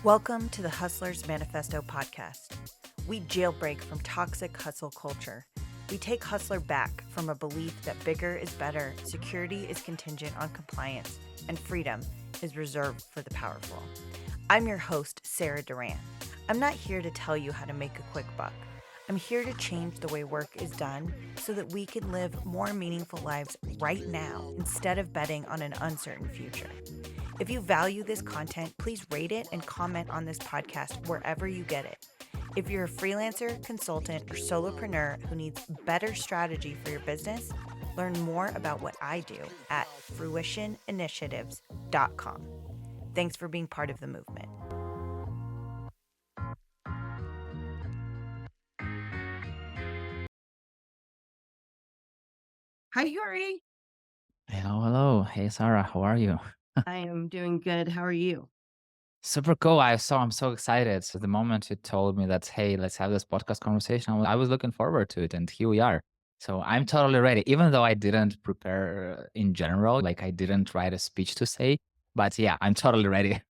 Welcome to the Hustlers Manifesto podcast. We jailbreak from toxic hustle culture. We take hustler back from a belief that bigger is better, security is contingent on compliance, and freedom is reserved for the powerful. I'm your host, Sarah Duran. I'm not here to tell you how to make a quick buck. I'm here to change the way work is done so that we can live more meaningful lives right now instead of betting on an uncertain future. If you value this content, please rate it and comment on this podcast wherever you get it. If you're a freelancer, consultant, or solopreneur who needs better strategy for your business, learn more about what I do at fruitioninitiatives.com. Thanks for being part of the movement. Hi, Yuri. Hello. Hey, Sarah. How are you? I am doing good. How are you? Super cool. I'm so excited. So the moment you told me that, hey, let's have this podcast conversation, I was looking forward to it, and here we are. So I'm totally ready, even though I didn't prepare in general, like I didn't write a speech to say, but yeah, I'm totally ready.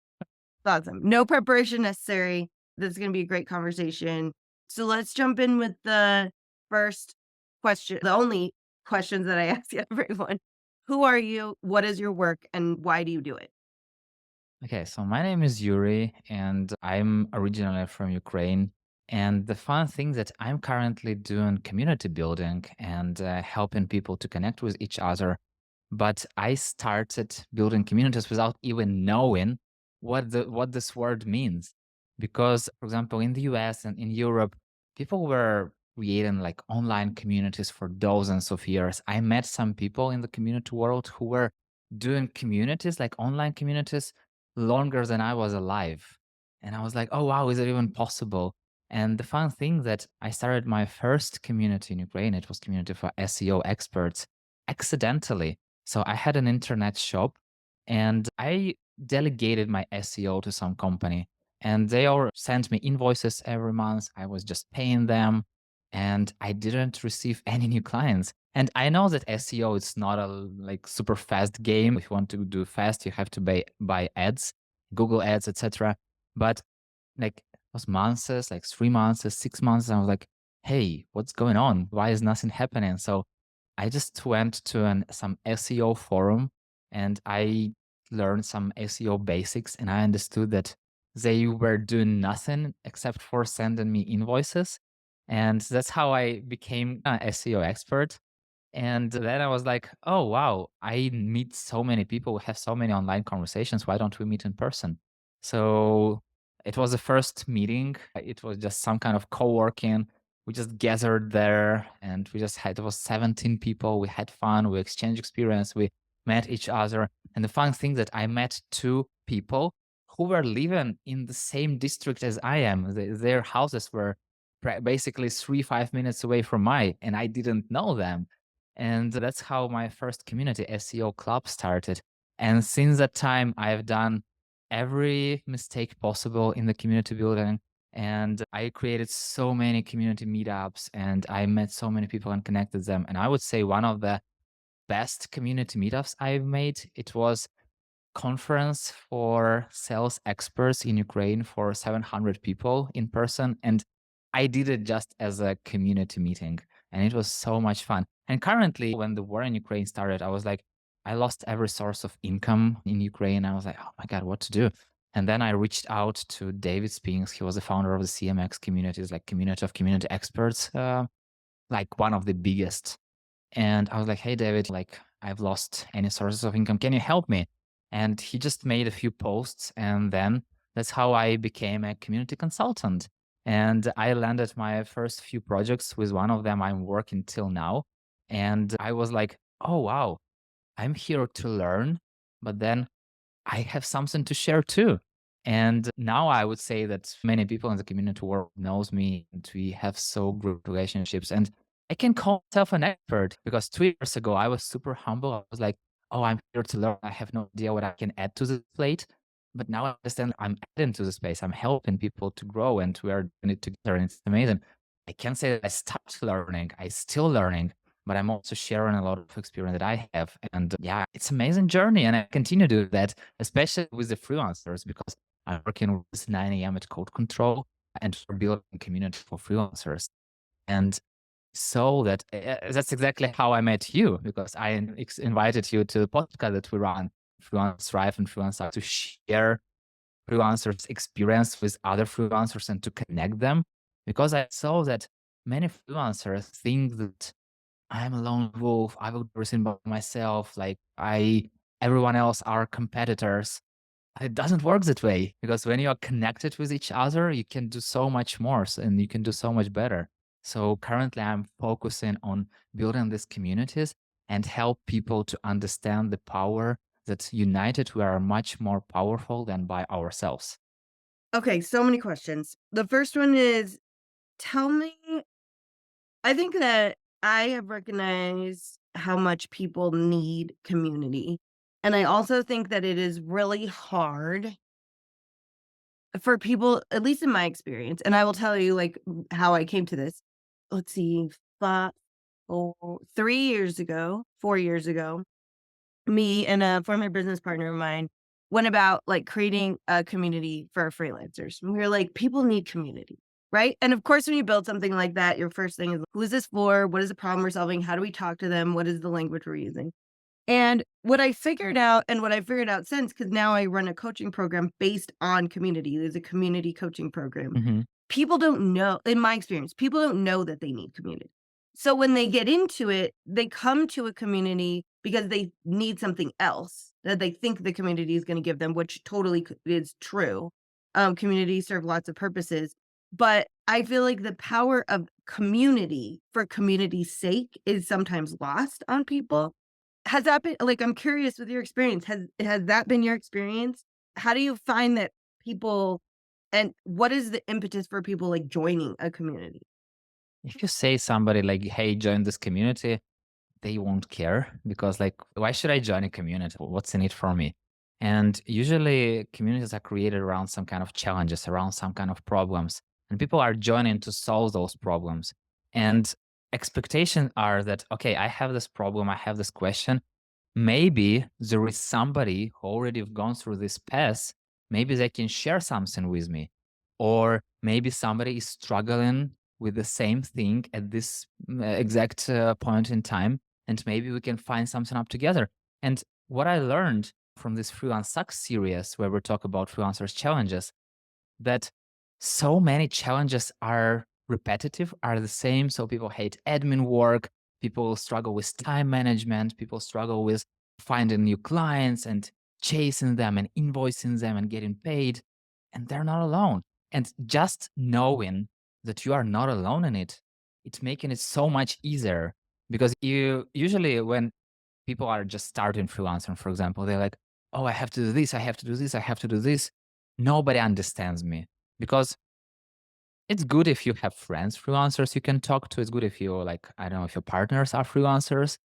Awesome. No preparation necessary. This is going to be a great conversation. So let's jump in with the first question, the only questions that I ask everyone. Who are you? What is your work? And why do you do it? Okay, so my name is Yuri, and I'm originally from Ukraine. And the fun thing that I'm currently doing community building and helping people to connect with each other. But I started building communities without even knowing what this word means. Because, for example, in the US and in Europe, people were creating like online communities for dozens of years. I met some people in the community world who were doing communities, like online communities, longer than I was alive. And I was like, oh, wow, is it even possible? And the fun thing that I started my first community in Ukraine, it was community for SEO experts accidentally. So I had an internet shop and I delegated my SEO to some company and they all sent me invoices every month. I was just paying them and I didn't receive any new clients. And I know that SEO is not a like super fast game. If you want to do fast, you have to buy ads, Google ads, etc. But like it was months, like 3 months, 6 months, and I was like, hey, what's going on? Why is nothing happening? So I just went to some SEO forum and I learned some SEO basics and I understood that they were doing nothing except for sending me invoices. And that's how I became an SEO expert. And then I was like, oh, wow, I meet so many people, we have so many online conversations. Why don't we meet in person? So it was the first meeting. It was just some kind of co working. We just gathered there and we just had, it was 17 people. We had fun. We exchanged experience. We met each other. And the fun thing that I met two people who were living in the same district as I am. Their houses were basically 5 minutes away from mine, and I didn't know them. And that's how my first community SEO club started. And since that time, I've done every mistake possible in the community building. And I created so many community meetups and I met so many people and connected them. And I would say one of the best community meetups I've made, it was conference for sales experts in Ukraine for 700 people in person. And I did it just as a community meeting. And it was so much fun. And currently, when the war in Ukraine started, I was like, I lost every source of income in Ukraine. I was like, oh my God, what to do? And then I reached out to David Spinks. He was the founder of the CMX communities, like community of community experts, like one of the biggest. And I was like, hey, David, like I've lost any sources of income. Can you help me? And he just made a few posts. And then that's how I became a community consultant. And I landed my first few projects. With one of them I'm working till now. And I was like, oh, wow, I'm here to learn, but then I have something to share too. And now I would say that many people in the community world knows me and we have so good relationships. And I can call myself an expert because 2 years ago I was super humble. I was like, oh, I'm here to learn. I have no idea what I can add to the plate. But now I understand I'm adding to the space. I'm helping people to grow and we are doing it together. And it's amazing. I can't say that I stopped learning. I still learning, but I'm also sharing a lot of experience that I have. And yeah, it's an amazing journey. And I continue to do that, especially with the freelancers, because I'm working with 9 a.m. at Code Control and for building a community for freelancers. And so that's exactly how I met you because I invited you to the podcast that we run, Freelance Thrive and Freelance to share freelancers' experience with other freelancers and to connect them. Because I saw that many freelancers think that I'm a lone wolf, I will do everything by myself, like everyone else are competitors. It doesn't work that way because when you are connected with each other, you can do so much more and you can do so much better. So currently, I'm focusing on building these communities and help people to understand the power that united we are much more powerful than by ourselves. Okay, so many questions. The first one is, tell me, I think that I have recognized how much people need community. And I also think that it is really hard for people, at least in my experience. And I will tell you like how I came to this. Let's see, 3 years ago, 4 years ago, me and a former business partner of mine went about like creating a community for freelancers. And we were like, people need community, right? And of course, when you build something like that, your first thing is who is this for? What is the problem we're solving? How do we talk to them? What is the language we're using? And what I figured out and what I figured out since, because now I run a coaching program based on community. There's a community coaching program. Hmm. People don't know, in my experience, people don't know that they need community. So when they get into it, they come to a community because they need something else that they think the community is going to give them, which totally is true. Communities serve lots of purposes. But I feel like the power of community for community's sake is sometimes lost on people. Has that been like, I'm curious with your experience, has that been your experience? How do you find that people and what is the impetus for people, like, joining a community? If you say somebody like, "Hey, join this community," they won't care because like why should I join a community? What's in it for me? And usually communities are created around some kind of challenges, around some kind of problems, and people are joining to solve those problems. And expectations are that okay, I have this problem, I have this question, maybe there is somebody who already have gone through this path. Maybe they can share something with me. Or maybe somebody is struggling with the same thing at this exact point in time. And maybe we can find something up together. And what I learned from this Freelance Sucks series, where we talk about freelancers' challenges, that so many challenges are repetitive, are the same. So people hate admin work, people struggle with time management, people struggle with finding new clients and chasing them and invoicing them and getting paid. And they're not alone. And just knowing that you are not alone in it, it's making it so much easier because you usually when people are just starting freelancing, for example, they're like, oh, I have to do this, I have to do this, I have to do this. Nobody understands me because it's good if you have friends, freelancers you can talk to. It's good if you like, I don't know, if your partners are freelancers.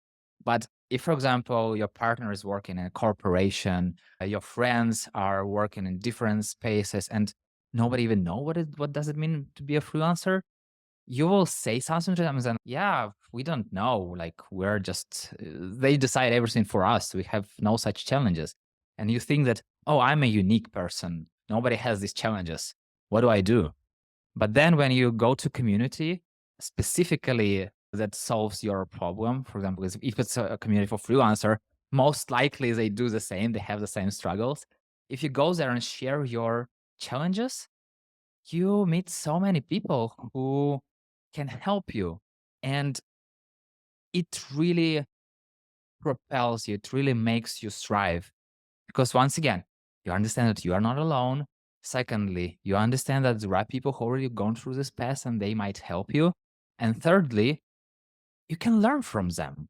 But if, for example, your partner is working in a corporation, your friends are working in different spaces, and nobody even know what does it mean to be a freelancer, you will say something to them and then, yeah, we don't know. Like we're just, they decide everything for us. We have no such challenges. And you think that, oh, I'm a unique person. Nobody has these challenges. What do I do? But then when you go to community, specifically that solves your problem, for example, if it's a community for freelancer, most likely they do the same. They have the same struggles. If you go there and share your challenges, you meet so many people who can help you. And it really propels you, it really makes you thrive. Because once again, you understand that you are not alone. Secondly, you understand that there are people who already gone through this path and they might help you. And thirdly, you can learn from them.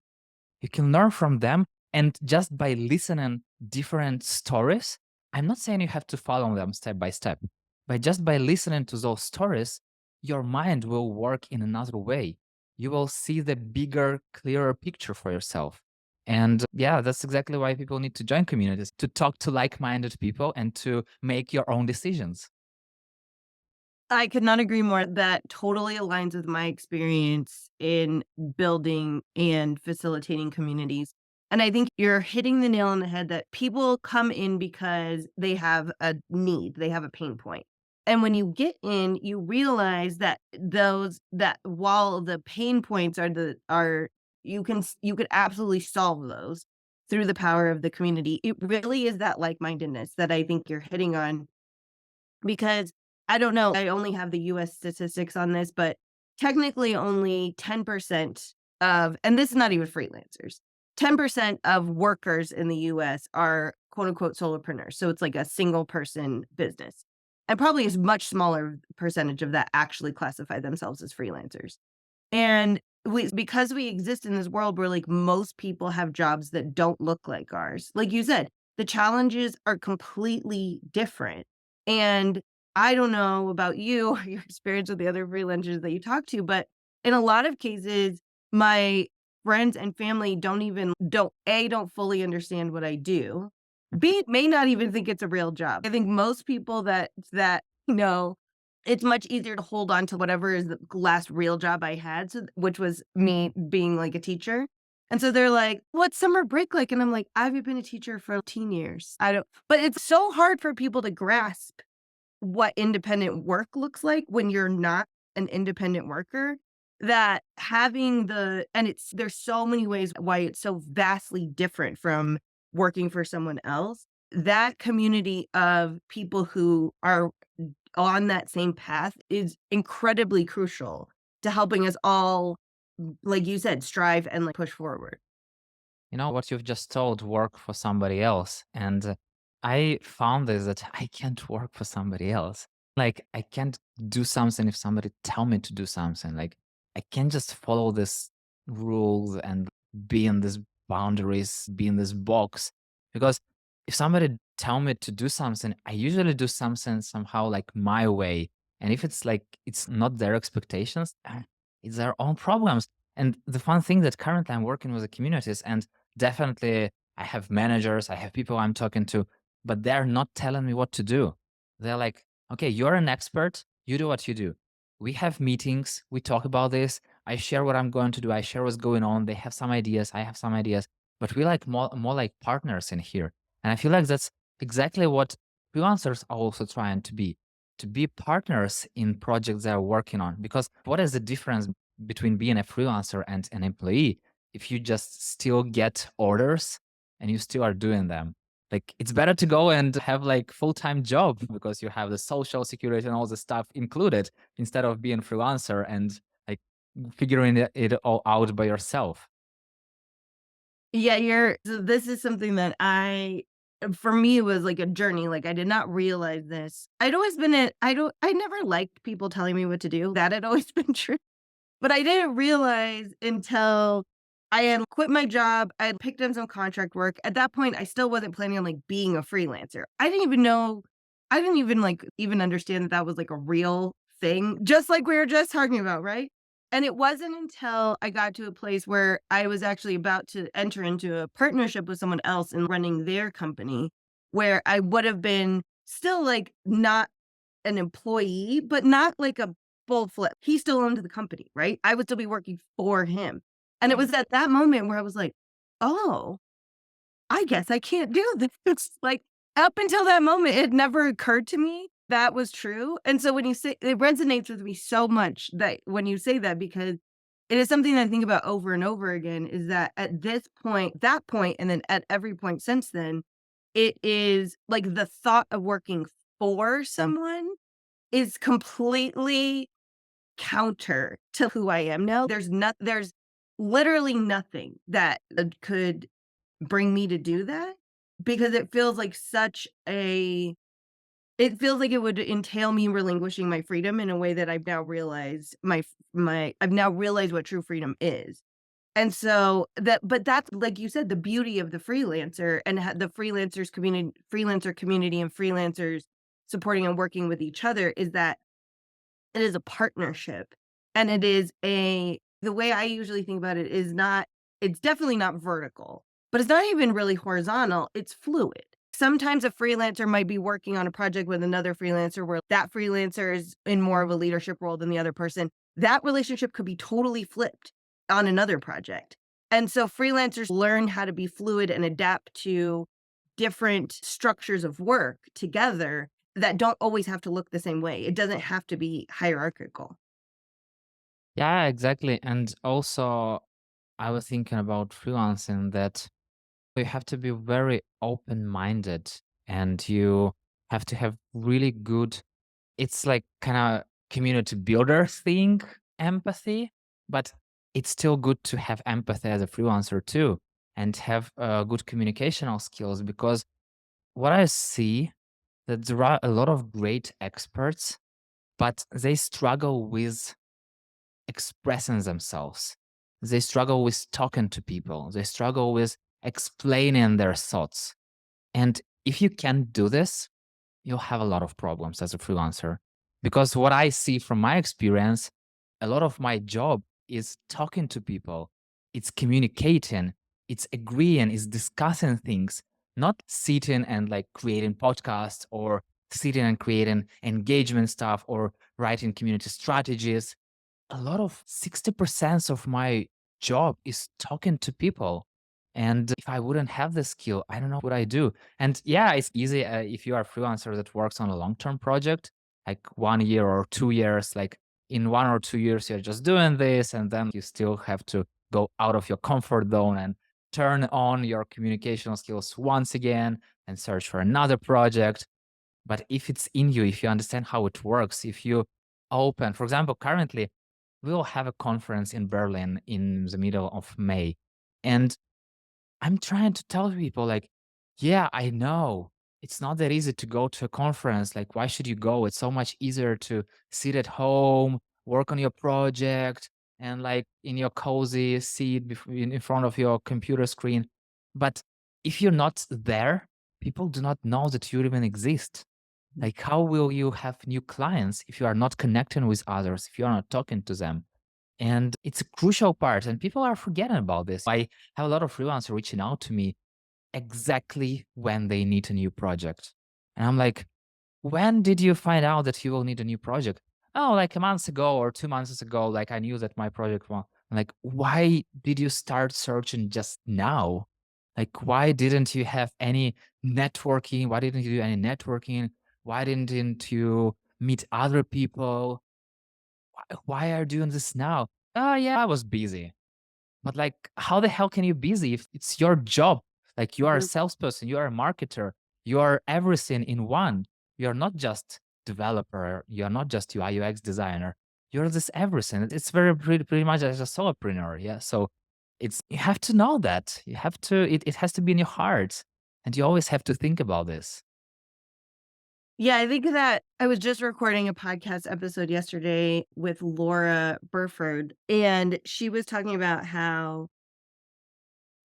You can learn from them. And just by listening different stories, I'm not saying you have to follow them step by step, but just by listening to those stories, your mind will work in another way. You will see the bigger, clearer picture for yourself. And yeah, that's exactly why people need to join communities to talk to like minded people and to make your own decisions. I could not agree more. That totally aligns with my experience in building and facilitating communities. And I think you're hitting the nail on the head that people come in because they have a need, they have a pain point. And when you get in, you realize that that while the pain points are you could absolutely solve those through the power of the community. It really is that like-mindedness that I think you're hitting on because I don't know, I only have the US statistics on this, but technically only 10% of, and this is not even freelancers, 10% of workers in the US are quote unquote solopreneurs. So it's like a single person business. And probably a much smaller percentage of that actually classify themselves as freelancers. And because we exist in this world where like most people have jobs that don't look like ours. Like you said, the challenges are completely different. And I don't know about you or your experience with the other freelancers that you talk to, but in a lot of cases, my friends and family don't fully understand what I do. B, may not even think it's a real job. I think most people that know it's much easier to hold on to whatever is the last real job I had, so which was me being, like, a teacher, and so they're like, "What's summer break like?" And I'm like, "I've been a teacher for 10 years." I don't but it's so hard for people to grasp what independent work looks like when you're not an independent worker, that having there's so many ways why it's so vastly different from working for someone else. That community of people who are on that same path is incredibly crucial to helping us all, like you said, strive and like push forward. What you've just told, work for somebody else. And I found this that I can't work for somebody else. Like I can't do something if somebody tell me to do something. Like I can't just follow this rules and be in this boundaries, be in this box. Because if somebody tell me to do something, I usually do something somehow like my way. And if it's like it's not their expectations, it's their own problems. And the fun thing that currently I'm working with the communities, and definitely I have managers, I have people I'm talking to, but they're not telling me what to do. They're like, okay, you're an expert, you do what you do. We have meetings, we talk about this, I share what I'm going to do, I share what's going on, they have some ideas, I have some ideas, but we like more like partners in here. And I feel like that's exactly what freelancers are also trying to be partners in projects they're working on. Because what is the difference between being a freelancer and an employee if you just still get orders and you still are doing them? Like it's better to go and have like full-time job because you have the social security and all the stuff included instead of being freelancer and like figuring it all out by yourself. Yeah, this is something that for me, it was like a journey. Like I did not realize this. I'd always been I never liked people telling me what to do. That had always been true. But I didn't realize until I had quit my job, I had picked up some contract work. At that point, I still wasn't planning on, like, being a freelancer. I didn't even, like, even understand that that was, like, a real thing, just like we were just talking about, right? And it wasn't until I got to a place where I was actually about to enter into a partnership with someone else in running their company, where I would have been still, like, not an employee, but not like a full flip. He still owned the company, right? I would still be working for him. And it was at that moment where I was like, "Oh, I guess I can't do this." Like, up until that moment, it never occurred to me that was true. And so when you say it resonates with me so much that when you say that because it is something that I think about over and over again is that at this point, that point, and then at every point since then, it is like the thought of working for someone is completely counter to who I am now. There's literally nothing that could bring me to do that because it feels like it would entail me relinquishing my freedom in a way that I've now realized I've now realized what true freedom is. And so but that's like you said, the beauty of the freelancer and the freelancer community and freelancers supporting and working with each other is that it is a partnership, and the way I usually think about it is not it's definitely not vertical, but it's not even really horizontal, it's fluid. Sometimes a freelancer might be working on a project with another freelancer where that freelancer is in more of a leadership role than the other person. That relationship could be totally flipped on another project. And so freelancers learn how to be fluid and adapt to different structures of work together that don't always have to look the same way. It doesn't have to be hierarchical. Yeah, exactly. And also, I was thinking about freelancing that you have to be very open minded and you have to have really good, it's like kind of community builder thing, empathy, but it's still good to have empathy as a freelancer too and have good communicational skills because what I see that there are a lot of great experts, but they struggle with expressing themselves. They struggle with talking to people. They struggle with explaining their thoughts. And if you can't do this, you'll have a lot of problems as a freelancer. Because what I see from my experience, a lot of my job is talking to people, it's communicating, it's agreeing, it's discussing things, not sitting and like creating podcasts or sitting and creating engagement stuff or writing community strategies. A lot of 60% of my job is talking to people. And if I wouldn't have the skill, I don't know what I do. And yeah, it's easy if you are a freelancer that works on a long-term project, like 1 year or 2 years, like in 1 or 2 years, you're just doing this. And then you still have to go out of your comfort zone and turn on your communication skills once again and search for another project. But if it's in you, if you understand how it works, if you open, for example, currently we will have a conference in Berlin in the middle of May. And I'm trying to tell people, like, yeah, I know it's not that easy to go to a conference. Like, why should you go? It's so much easier to sit at home, work on your project, and like in your cozy seat in front of your computer screen. But if you're not there, people do not know that you even exist. Like, how will you have new clients if you are not connecting with others, if you are not talking to them? And it's a crucial part, and people are forgetting about this. I have a lot of freelancers reaching out to me exactly when they need a new project. And I'm like, when did you find out that you will need a new project? Oh, like a month ago or 2 months ago, like I knew that my project was like, why did you start searching just now? Like, why didn't you have any networking? Why didn't you do any networking? Why didn't you meet other people? Why are you doing this now? Oh, yeah, I was busy. But like, how the hell can you be busy if it's your job? Like, you are a Mhm. salesperson, you are a marketer, you are everything in one. You're not just developer, you're not just UI UX designer. You're this everything. It's very pretty much as a solopreneur. Yeah. So it's you have to know that. You have to it has to be in your heart. And you always have to think about this. Yeah, I think that I was just recording a podcast episode yesterday with Laura Burford, and she was talking about how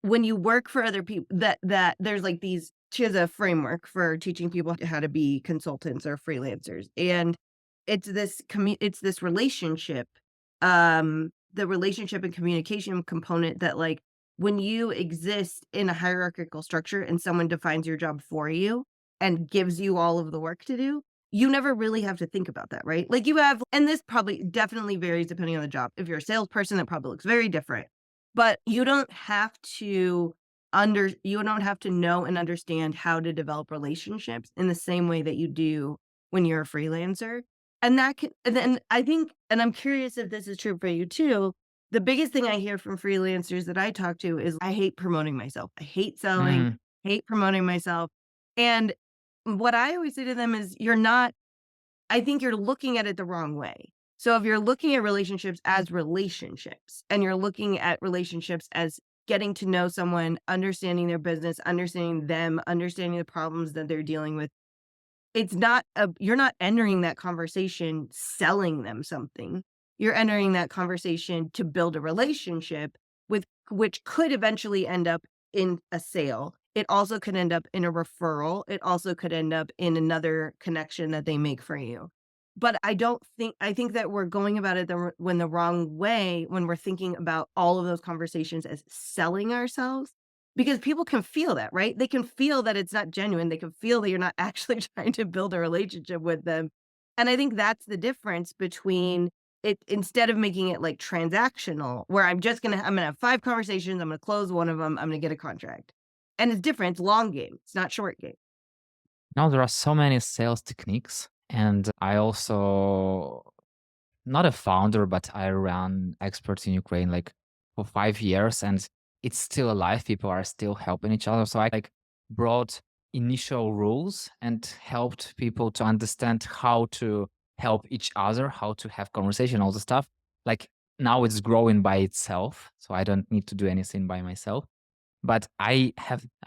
when you work for other people that there's like these she has a framework for teaching people how to be consultants or freelancers. And it's this relationship, the relationship and communication component that like when you exist in a hierarchical structure and someone defines your job for you and gives you all of the work to do, you never really have to think about that, right? Like you have, and this probably definitely varies depending on the job. If you're a salesperson, that probably looks very different, but you don't have to know and understand how to develop relationships in the same way that you do when you're a freelancer. And then I think, and I'm curious if this is true for you too, the biggest thing I hear from freelancers that I talk to is, "I hate promoting myself. I hate selling, Mm, hate promoting myself." And what I always say to them is, "You're not I think you're looking at it the wrong way." So if you're looking at relationships as relationships and you're looking at relationships as getting to know someone, understanding their business, understanding them, understanding the problems that they're dealing with, it's not a you're not entering that conversation selling them something. You're entering that conversation to build a relationship with which could eventually end up in a sale. It also could end up in a referral. It also could end up in another connection that they make for you. But I think that we're going about it the wrong way when we're thinking about all of those conversations as selling ourselves, because people can feel that, right? They can feel that it's not genuine. They can feel that you're not actually trying to build a relationship with them. And I think that's the difference between instead of making it like transactional, where I'm gonna have 5 conversations, I'm gonna close one of them, I'm gonna get a contract. And it's different, it's long game, it's not short game. Now there are so many sales techniques, and I also not a founder, but I ran experts in Ukraine like for 5 years, and it's still alive. People are still helping each other. So I like brought initial rules and helped people to understand how to help each other, how to have conversation, all the stuff. Like now it's growing by itself, so I don't need to do anything by myself. But I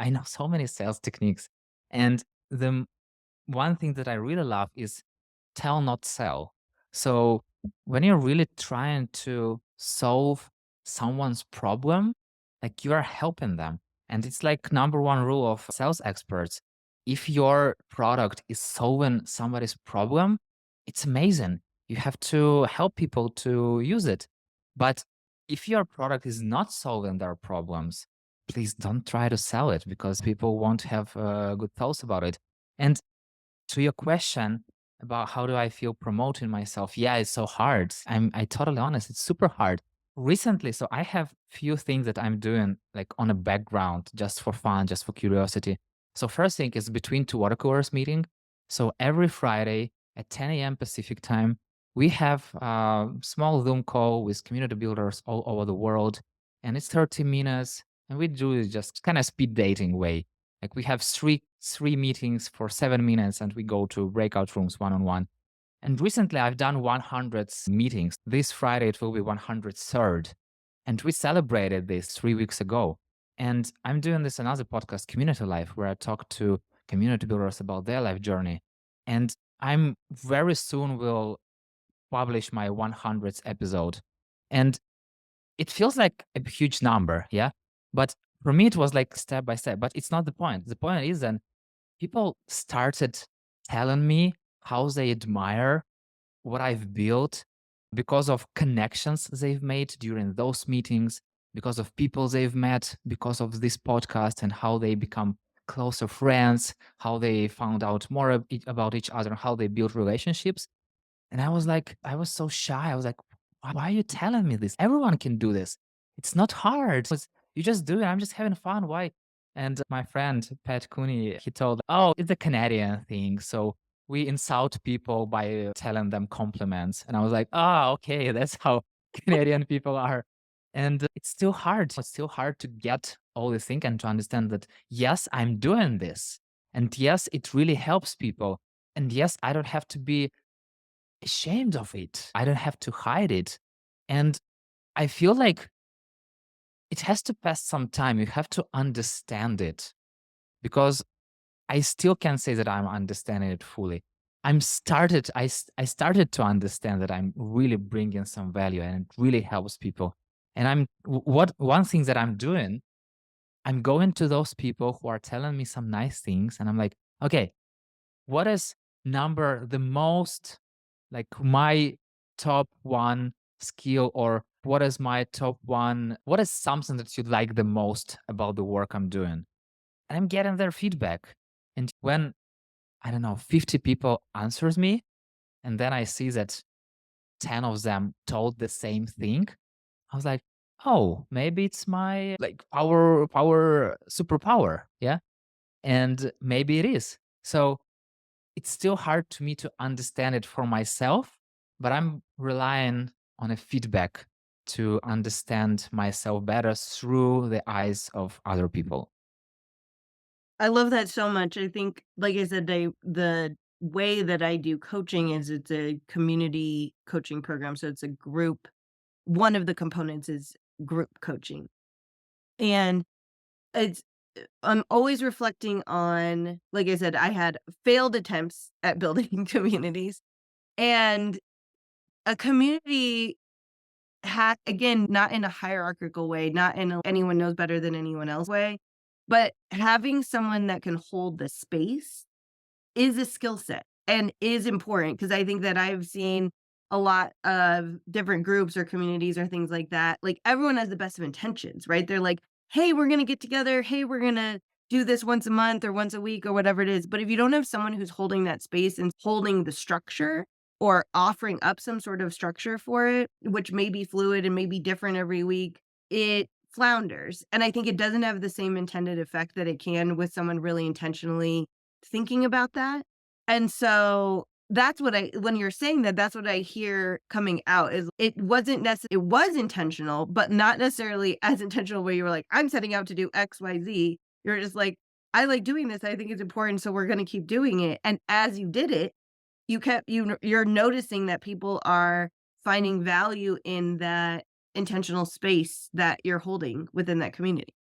know so many sales techniques, and the one thing that I really love is tell, not sell. So when you're really trying to solve someone's problem, like you are helping them. And it's like number one rule of sales experts. If your product is solving somebody's problem, it's amazing. You have to help people to use it. But if your product is not solving their problems, please don't try to sell it because people won't have good thoughts about it. And to your question about how do I feel promoting myself, yeah, it's so hard. I totally honest, it's super hard. Recently, so I have few things that I'm doing like on a background just for fun, just for curiosity. So first thing is between two water coolers meeting. So every Friday at 10 a.m. Pacific time, we have a small Zoom call with community builders all over the world. And it's 30 minutes. And we do it just kind of speed dating way. Like we have three meetings for 7 minutes and we go to breakout rooms one on one. And recently I've done 100 meetings. This Friday it will be 103rd. And we celebrated this 3 weeks ago. And I'm doing this another podcast, Community Life, where I talk to community builders about their life journey. And I'm very soon will publish my 100th episode. And it feels like a huge number, yeah? But for me, it was like step by step, but it's not the point. The point is then people started telling me how they admire what I've built because of connections they've made during those meetings, because of people they've met, because of this podcast and how they become closer friends, how they found out more about each other, how they build relationships. And I was like, I was so shy. I was like, why are you telling me this? Everyone can do this. It's not hard. You just do it. I'm just having fun. Why? And my friend, Pat Cooney, he told, oh, it's a Canadian thing. So we insult people by telling them compliments. And I was like, oh, okay. That's how Canadian people are. And it's still hard. It's still hard to get all this thing and to understand that, yes, I'm doing this. And yes, it really helps people. And yes, I don't have to be ashamed of it. I don't have to hide it. And I feel like it has to pass some time. You have to understand it because I still can't say that I'm understanding it fully. I started to understand that I'm really bringing some value and it really helps people. And what one thing that I'm doing, I'm going to those people who are telling me some nice things and I'm like, okay, what is number the most like my top one skill or what is my top one what is something that you like the most about the work I'm doing? And I'm getting their feedback. And when I don't know 50 people answers me and then I see that 10 of them told the same thing, I was like, oh, maybe it's my like power superpower. Yeah. And maybe it is. So it's still hard to me to understand it for myself, but I'm relying on a feedback to understand myself better through the eyes of other people. I love that so much. I think, like I said, the way that I do coaching is it's a community coaching program. So it's a group. One of the components is group coaching. And it's I'm always reflecting on, like I said, I had failed attempts at building communities and a community again, not in a hierarchical way, not in a anyone knows better than anyone else way, but having someone that can hold the space is a skill set and is important because I think that I've seen a lot of different groups or communities or things like that. Like everyone has the best of intentions, right? They're like, hey, we're going to get together. Hey, we're going to do this once a month or once a week or whatever it is. But if you don't have someone who's holding that space and holding the structure, or offering up some sort of structure for it, which may be fluid and may be different every week, it flounders. And I think it doesn't have the same intended effect that it can with someone really intentionally thinking about that. And so that's what I when you're saying that, that's what I hear coming out is it was intentional, but not necessarily as intentional where you were like, I'm setting out to do XYZ. You're just like, I like doing this. I think it's important, so we're gonna keep doing it. And as you did it, you're noticing that people are finding value in that intentional space that you're holding within that community.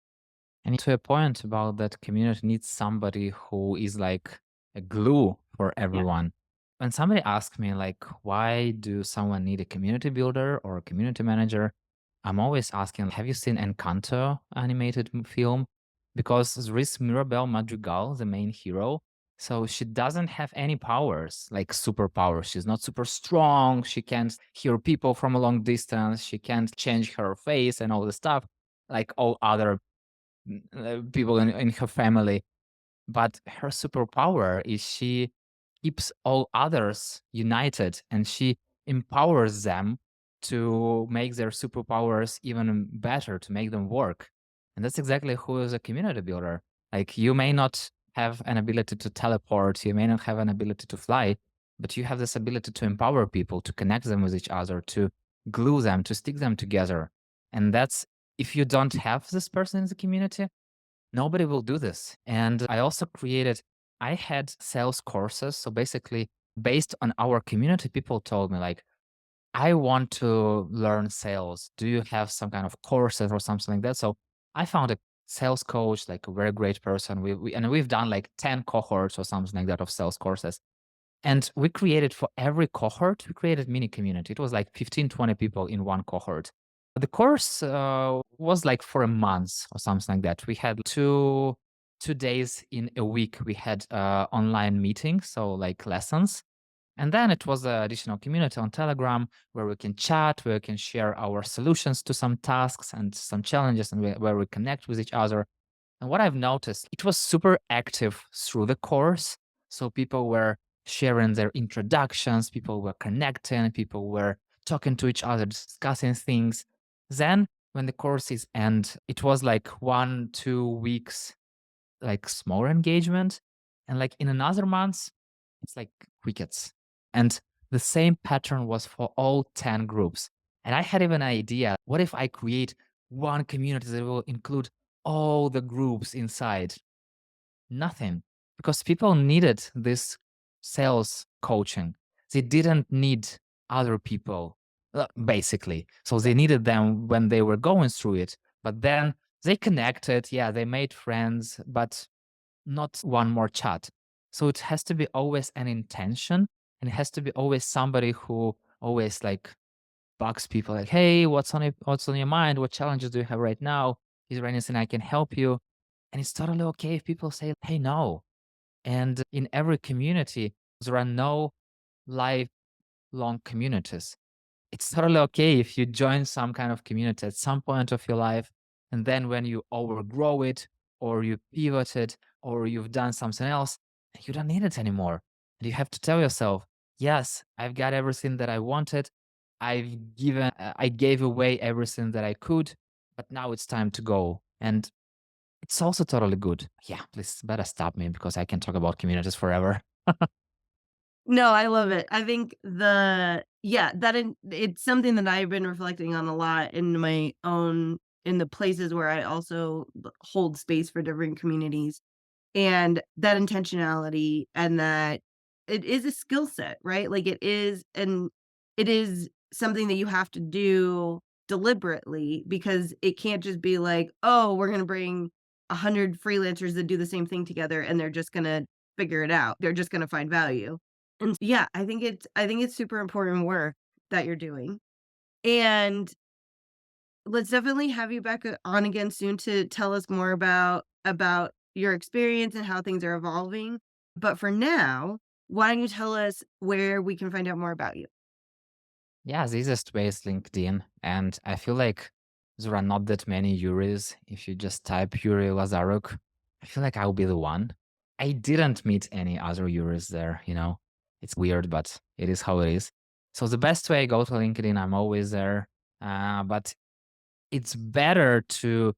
And to a point about that community needs somebody who is like a glue for Yeah. everyone. When somebody asks me like, why do someone need a community builder or a community manager? I'm always asking, have you seen Encanto animated film? Because there is Mirabel Madrigal, the main hero. So she doesn't have any powers, like superpowers. She's not super strong. She can't hear people from a long distance. She can't change her face and all the stuff like all other people in her family. But her superpower is she keeps all others united and she empowers them to make their superpowers even better, to make them work. And that's exactly who is a community builder. Like you may not have an ability to teleport, you may not have an ability to fly, but you have this ability to empower people, to connect them with each other, to glue them, to stick them together. And that's if you don't have this person in the community, nobody will do this. And I had sales courses. So basically, based on our community, people told me, like, I want to learn sales. Do you have some kind of courses or something like that? So I found a sales coach, like a very great person. And we've done like 10 cohorts or something like that of sales courses. And we created for every cohort, we created mini community. It was like 15, 20 people in one cohort. The course was like for a month or something like that. We had 2 days in a week. We had online meetings, so like lessons. And then it was an additional community on Telegram where we can chat, where we can share our solutions to some tasks and some challenges, and where we connect with each other. And what I've noticed, it was super active through the course. So people were sharing their introductions, people were connecting, people were talking to each other, discussing things. Then when the courses end, it was like 1, 2 weeks, like smaller engagement. And like in another month, it's like crickets. And the same pattern was for all 10 groups. And I had even an idea, what if I create one community that will include all the groups inside? Nothing, because people needed this sales coaching. They didn't need other people, basically. So they needed them when they were going through it. But then they connected. Yeah, they made friends, but not one more chat. So it has to be always an intention, and it has to be always somebody who always like bugs people like, hey, what's on your mind? What challenges do you have right now? Is there anything I can help you? And it's totally okay if people say, hey, no. And in every community, there are no lifelong communities. It's totally okay if you join some kind of community at some point of your life. And then when you overgrow it, or you pivoted, or you've done something else, you don't need it anymore. And you have to tell yourself, yes, I've got everything that I wanted. I gave away everything that I could, but now it's time to go. And it's also totally good. Yeah, please better stop me because I can talk about communities forever. No, I love it. I think it's something that I've been reflecting on a lot in my own in the places where I also hold space for different communities. And that intentionality and that it is a skill set, right? Like it is something that you have to do deliberately because it can't just be like, "Oh, we're gonna bring 100 freelancers that do the same thing together and they're just gonna figure it out. They're just gonna find value." And yeah, I think it's super important work that you're doing. And let's definitely have you back on again soon to tell us more about your experience and how things are evolving. But for now, why don't you tell us where we can find out more about you? Yeah, the easiest way is LinkedIn. And I feel like there are not that many Yuris. If you just type Yuri Lazaruk, I feel like I'll be the one. I didn't meet any other Yuris there, you know? It's weird, but it is how it is. So the best way, go to LinkedIn. I'm always there. But it's better to,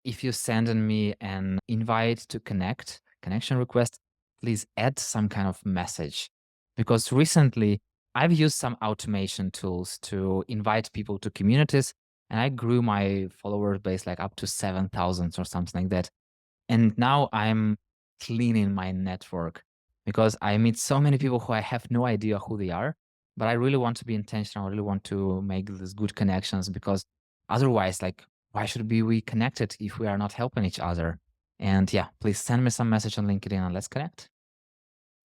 if you send me an invite to connection request, please add some kind of message. Because recently I've used some automation tools to invite people to communities, and I grew my follower base like up to 7,000 or something like that. And now I'm cleaning my network because I meet so many people who I have no idea who they are, but I really want to be intentional. I really want to make these good connections because otherwise, like, why should we connected if we are not helping each other? And yeah, please send me some message on LinkedIn and let's connect.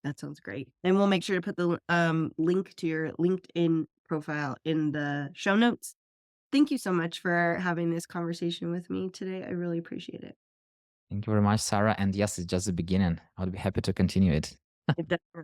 That sounds great. And we'll make sure to put the link to your LinkedIn profile in the show notes. Thank you so much for having this conversation with me today. I really appreciate it. Thank you very much, Sarah. And yes, it's just the beginning. I would be happy to continue it. It definitely